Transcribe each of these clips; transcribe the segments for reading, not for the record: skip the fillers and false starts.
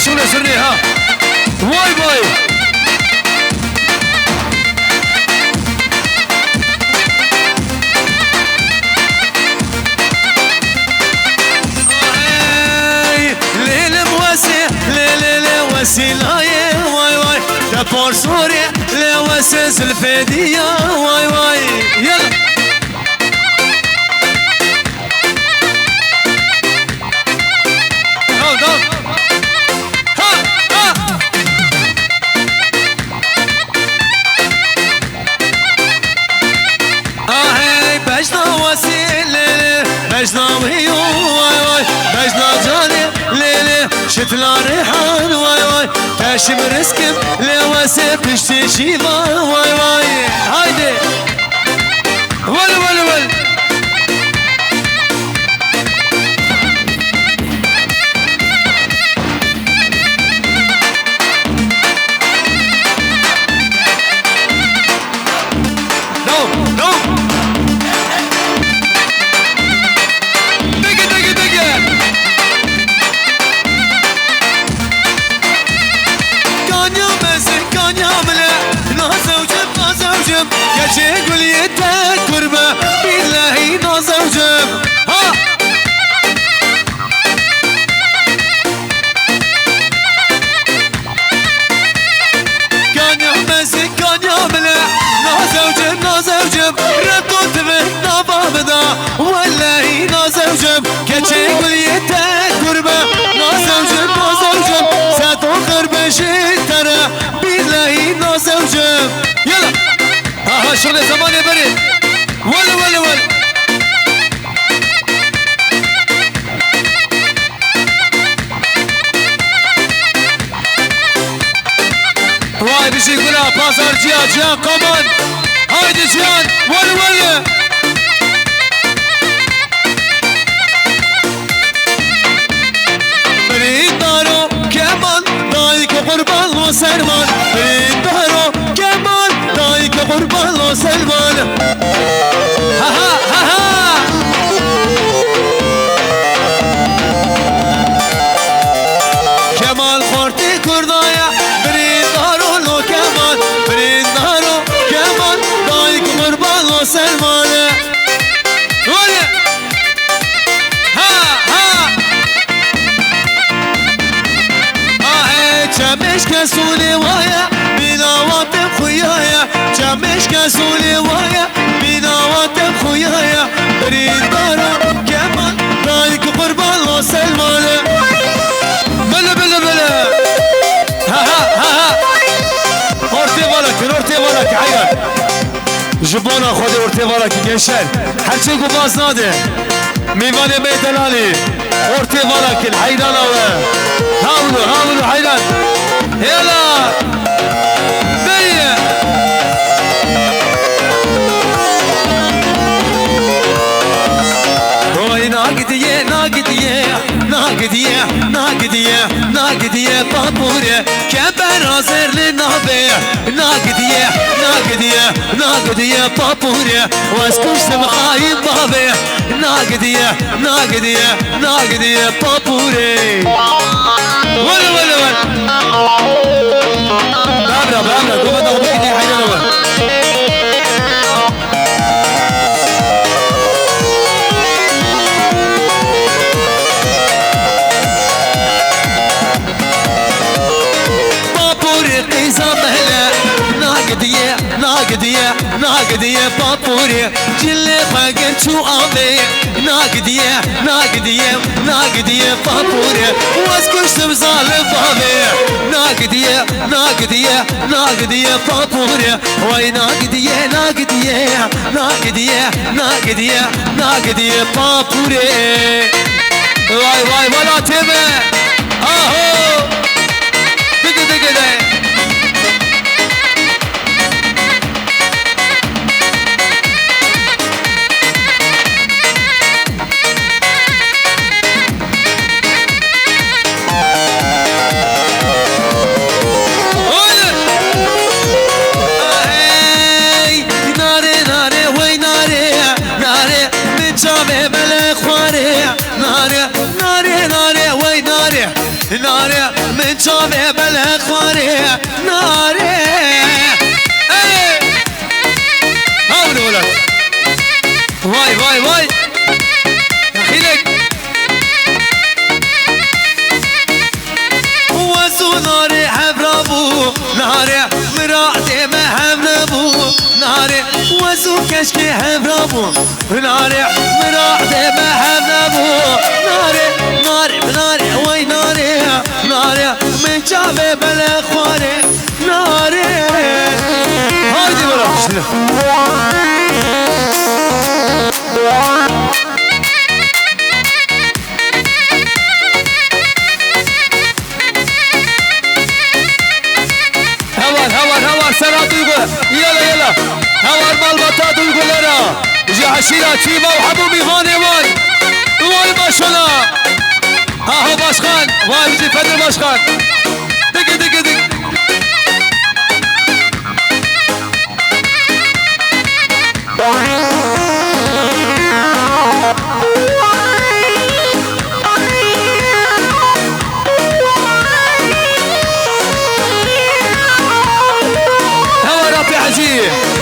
شغل سرني ها واي باي ليل مواسي ليل وسيلاي واي واي تبور سوري لوسس الفدية واي واي يلا بجنا ويو واي واي بجنا جاني ليلي شتلا ريحان واي واي تاشم رسكم لواسي بشتي شيفا واي واي هايدي ول ول ول قول يدك قربة بالله نازوجم ها كان يومسك كان يوملا نازوجم ردو تبه نابابدا والله نازوجم كتشي قول يدك قربة نازوجم ساتو قربة شترى بالله نازوجم يلا ها شغل زمان بري ول واي بيجي يقولها بازار جيان كمان هايدي جيان ول بريد دارو كمان دايك قربان وسرمان بريد دارو كمان دايك قربان وسلمان ها ها ها ها كمال خورتي كردايا برين دارو لو كمال برين دارو كمال دايك قربان وسلمان جمش كسولي وايا بناوات خويايا جمش كسولي وايا بناوات خويايا بريد دارا كمان دايك قربان وسلمان بلا ها ارتي بالك عيال جبونا خودي ارتي بالك جنشل حرشي قباز نادي ميوان بيتلالي ارتي بالك الحيدان هاولو حيدان يلا بيا وي ناقدية بابورة كبر عزر للنابع ناقدية بابورة واسكوش سمخايب بابع ناقدية بابورة ولا بابنا قوة نغمك دي حيانا ناقدية بابوري جلي فاقن شو آبي ناقدية بابوري واسكوش تمزال بابي ناقدية بابوري واي ناقدية بابوري واي ولا تبه اهو دقي ده شافي بالاخواري ناري هاولي ولد واي واي واي خيلك وسو ناري حبرابو ناري مراتي ما حبرابو ناري وسو كشكي حبرابو ناري مراتي ما حبرابو ناري ناري ناري وي ناري ناري من شافي بالاخواري ناري هايدي ولا سنة دuygu يلا يلا هوار مالبطا duygulara جي عشيرة تيبا وحبوبي فاني واي واي ما شاء الله ها هو başkan واي بيجي فدر başkan دق دق دق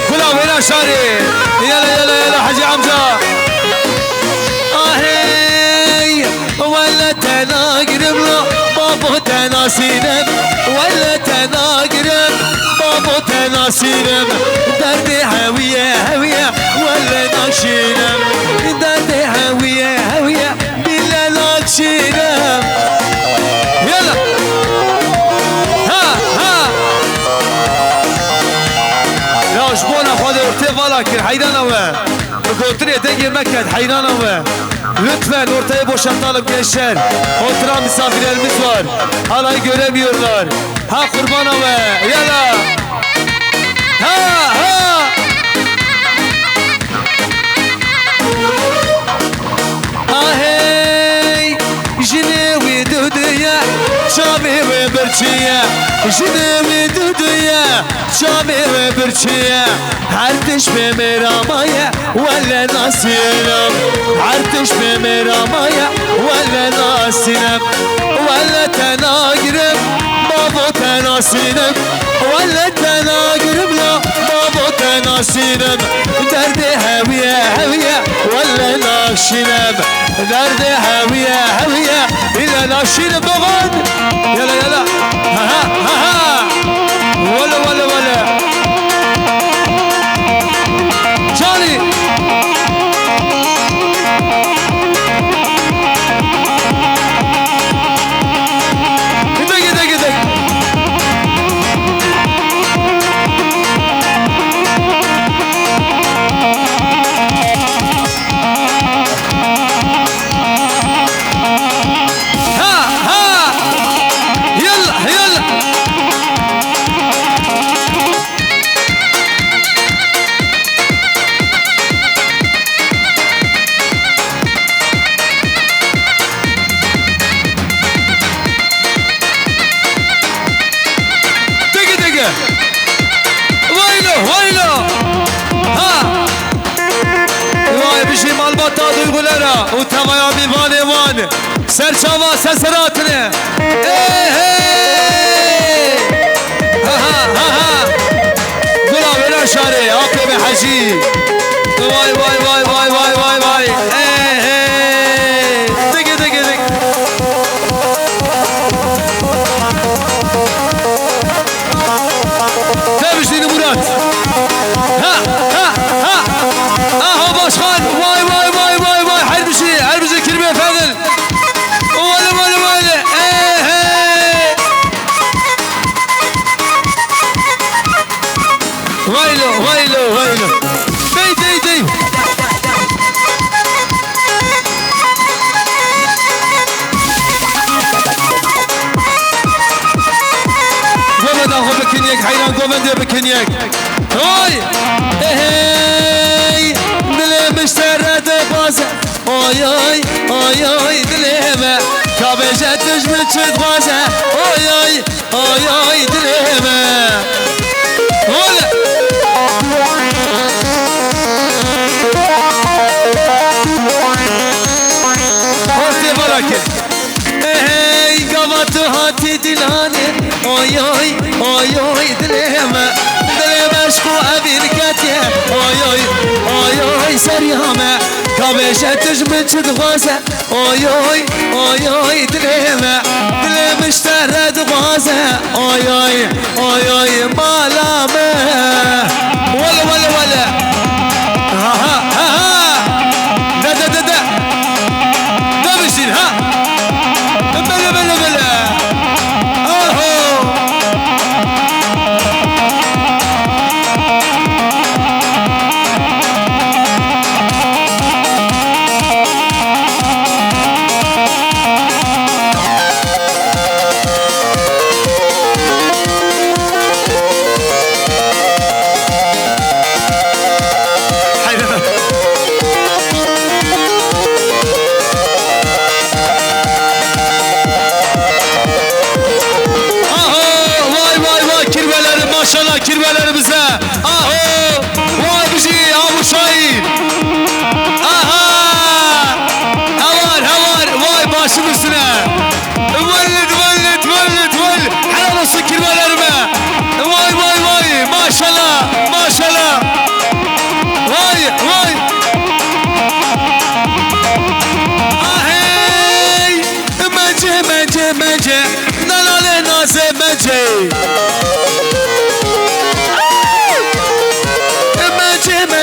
كلها وين شاري يلا يلا يلا حجي عمزة هي ولا تناقرب له بابو تناسينب ولا تناقرب بابو تناسينب دردي هوية هوية ولا ناقشينب دردي هوية هوية بلا ناقشينب يلا جبونا خواهد ارتي فالاكر حيران اوه قلتني تنجر مكة حيران اوه lütfen ortaya boşaltalım gençler. Oturan misafirlerimiz var. Halayı göremiyorlar. Ha kurban ove. Yala. Ha ha. Ahey. Jinevi duduya. Çabi ve birçiye. Jinevi duduya. Çabi ve birçiye. Hartiş be meramaya. Velle nasiyem. Hartiş be meramaya. Velle nasiyem. Velle tenagirem. Babo tenasinem. Velle tenagirem la. Babo tenasinem. Derdi heviye heviye. Velle nakşinem. Derdi heviye heviye. İle nakşinem doğan. Yala yala. Ha ha ha ha. Valla valla valla. Johnny. Gidek gidek. Ha ha. Yalla yalla. Duygulara utamaya bir vane vane serçava seseratine hey hey ha ha ha gula vela şare akbe haji vay vay vay vay vay vay vay hey hey dik dik dik Tebşini Murat ha ha ha aha başkan vay vay vay vay vay her bir şey kirme efendim vale vale vale hey vaylo vaylo vaylo dey dey dey gomedan ho bekinyek hayran gomende bekinyek oy hey dilim işlerede bazen oy oy oy oy dilime kabece düşmüş çık bazen oy oy oy oy dilime ola Horti baraket hey gavatı hati dile زناني اوي اوي اوي اوي دليمة دليمة شكو ابي نكتي اوي اوي اوي اوي سريامة كابشة تجمد تدغازة اوي اوي اوي اوي دليمة دليمة اشترى دغازة اوي اوي اوي اوي مالامة ولا ولا ولا ها ها ها ها دا دا دا دا دا بشين ها بلا بلا بلا اوهو maşallah kirvelerimize aho vay bizi Abu Şahin aha havar vay başım üstüne vellet vellet vellet vel helal olsun kirvelerime vay vay vay maşallah maşallah vay vay ahey mece mece mece dalale naze mece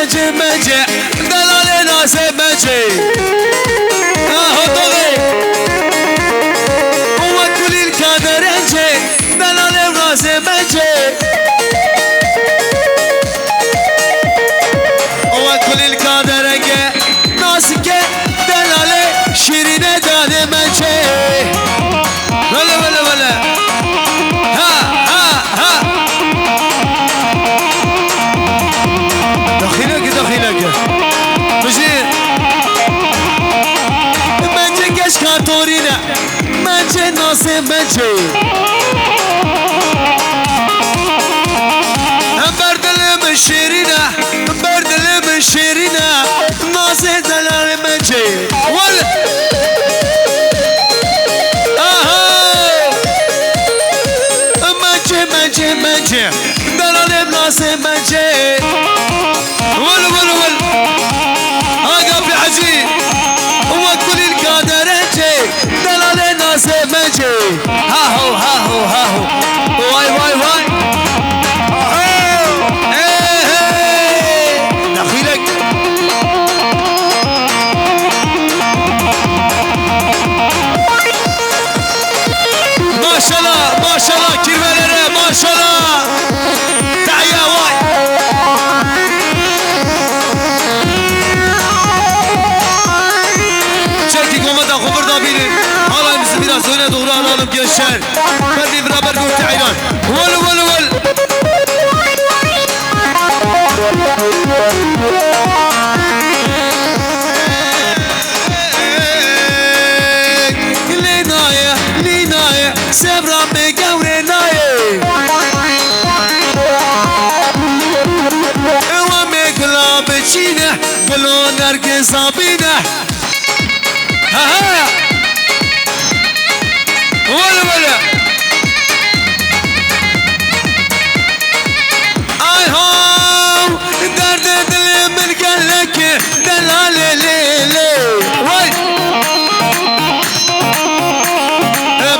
مجه مجه دلال ناسه مجه اهو دوغي هو كل الكادر انجه دلال ناسه مجه هو كل الكادر انجه ناسكه دلال شيرينه داده مجه ولا ولا ولا ها ها ها دخيلك بجي منجي كش كاتورينا منجي ناسي منجي بردل من شيرينا بردل من شيرينا ناسي دلال منجي ولا منجي منجي منجي دلال ناسي منجي ول ول ول ها قبل حجي هو كل القادر انجي دلال الناس منجي ها هو ها هو ها هو واي واي واي دخيلك ما شاء الله ما شاء الله كرمالنا ما شاء الله تحية واي biraz öne doğru alalım gençler. Hadi beraber gökte ayran. Vel vel vel. Linaya, linaya, sevram me gavre naye. Ewa me glam çine, glon erke sabine. Ha ha. ولا ولا اي هو درد دل من قالك دلال ليلي وي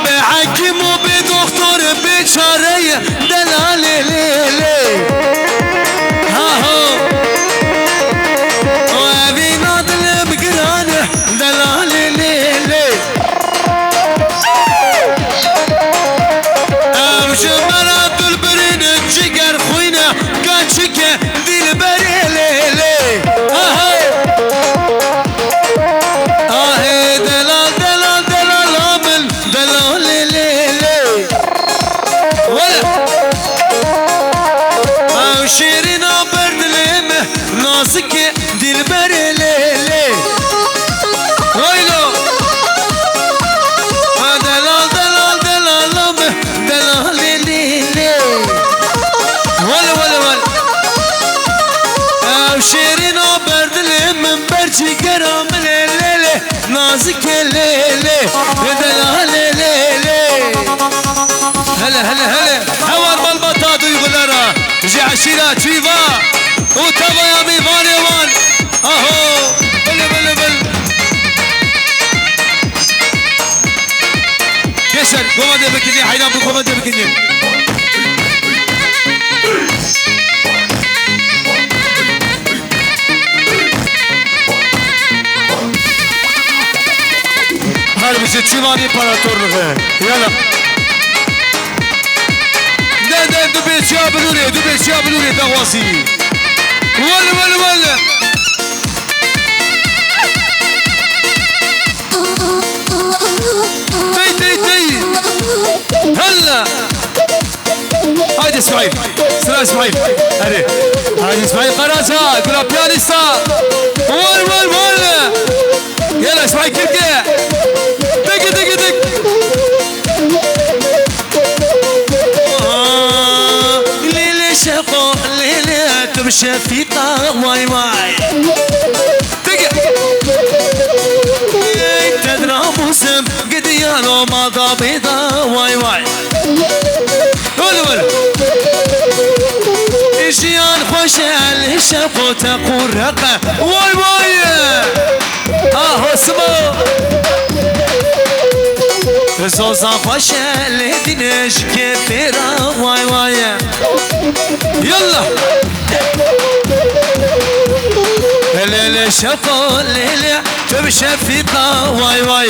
بحكم وبدكتور بشري دلال ليلي ها هو وابي ناضل بقرانه دلال ليلي شمرات البرين الجقر خوينا كان شكا دي البري ليلي اهي اهي دلال دلال دلال عمل دلال ليلي ولا او شيرين عبرد ليمه ناسك دي البري ليلي ويلو دلال دلال دلال عمل دلال ولا ولا ولا او شيرين عبرد من برجي كرام ليلي نازك ليلي دلال ليلي يلا تشيفا وتابا يا بيفان يوان اهو بل بل بل كسر كوماندي بكني حيدان بكوماندي بكني هل بس تشيفاني امبراطور يلا ده دبي شابلوني تغوصي ولا تي هلا هايدي اسماعيل سلام اسماعيل هايدي اسماعيل قراسها كلها بيانيستا ولا يلا اسماعيل كيف دق شفو ليلة تمشي في واي تدرى موسم قد يالو ما ضابيضا واي إجيان خوش على شفو تقول رقا واي اهو سمو زوزا خوش على دينش كثيرا واي يلا ليلة شفو ليلة تمشي في واي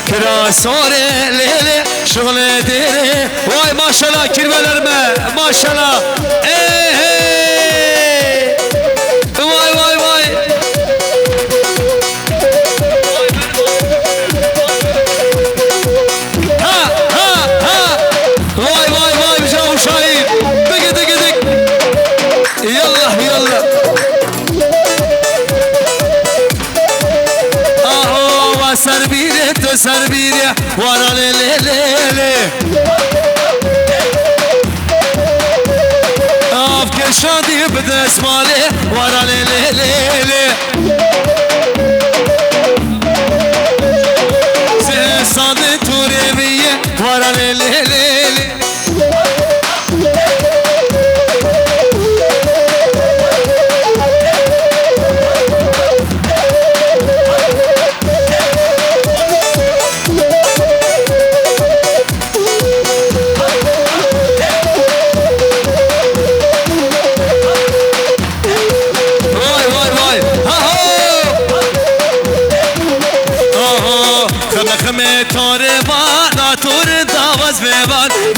كراسوري ليلة شغل ديري واي ما شاء الله كلمة الارماء ما شاء الله واي واي بجاو شاهين دق يلا اهو سربيري ورا ليلي افكر شادي بدا اسمالي ورا ليلي صادق توريبيه ورا ليلي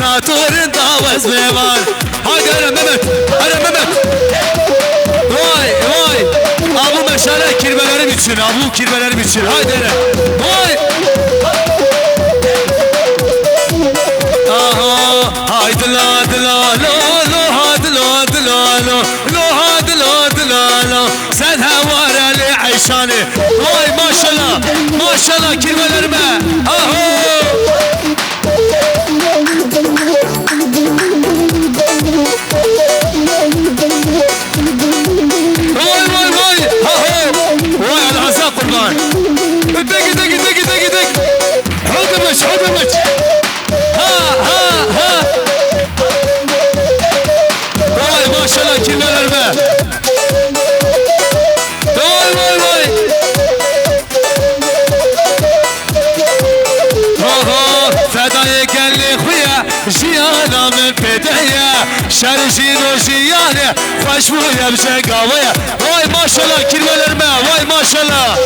ناتور داوز بيبان هاي هرم ممت واي ابو مشاله kirveleri bitsin haydi واي haydi la sen havara li ayşani واي maşallah kirvelerime حدمج واي ما شاء الله كل الاربعه واي فداي قال لي خويا جيانا من بدايه شرجين وجيانه خشويه بشقاويه واي ما شاء الله كل الاربعه واي ما شاء الله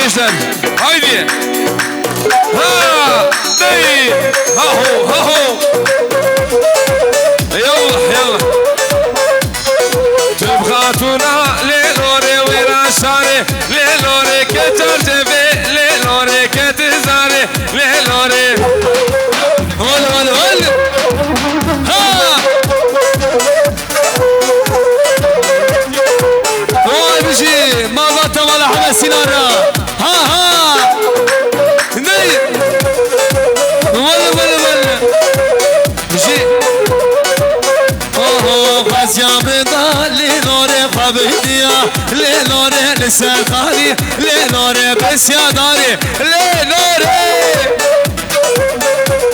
gençler. Haydi. Ha. Değil. Ha ho ha ho. Yallah yallah. تبخاتنا للوري وراشاري للوري كترجبي للوري كتزاري للوري هول هول هول ها هاي بشي ما بطل ولا حمى سينارا ها ها ني ولا ولا ولا بشي غازيا بدا لنوري قبديا لنوري لسان خالي لنوري بس يا داري لنوري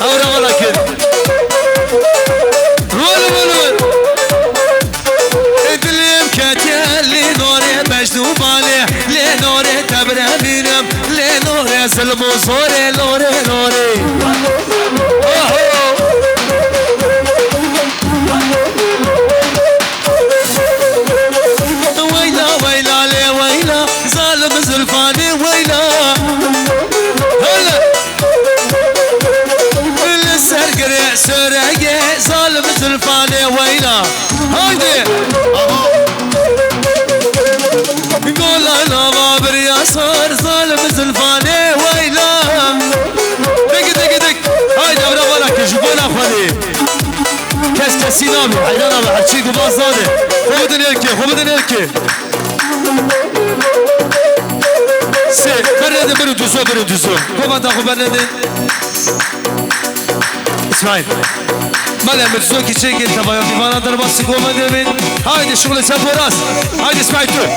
أورا ولا كده ولا ولا ولا ادلم كاتيا لنوري مجنوب عليه لنوري تبرا بينم لنوري سلمو صوري لوري لوري زلفاني ويلا هلا السرقري سرقي ظالم زلفاني ويلا هايدي قول انا بابر يا صار ظالم زلفاني ويلا دق دق دق هايدي ابرا ولك جبونا اخواني كاس كاسي نامي حيدان ابا حتشيك وباص زادي خبدن يركي خبدن يركي برندin biri düzü. Komanda برندin. İsmail. Madem düzü ki çekin tabaya divanadır bası komandamın. Haydi şugle sen boraz. Haydi İsmail dur.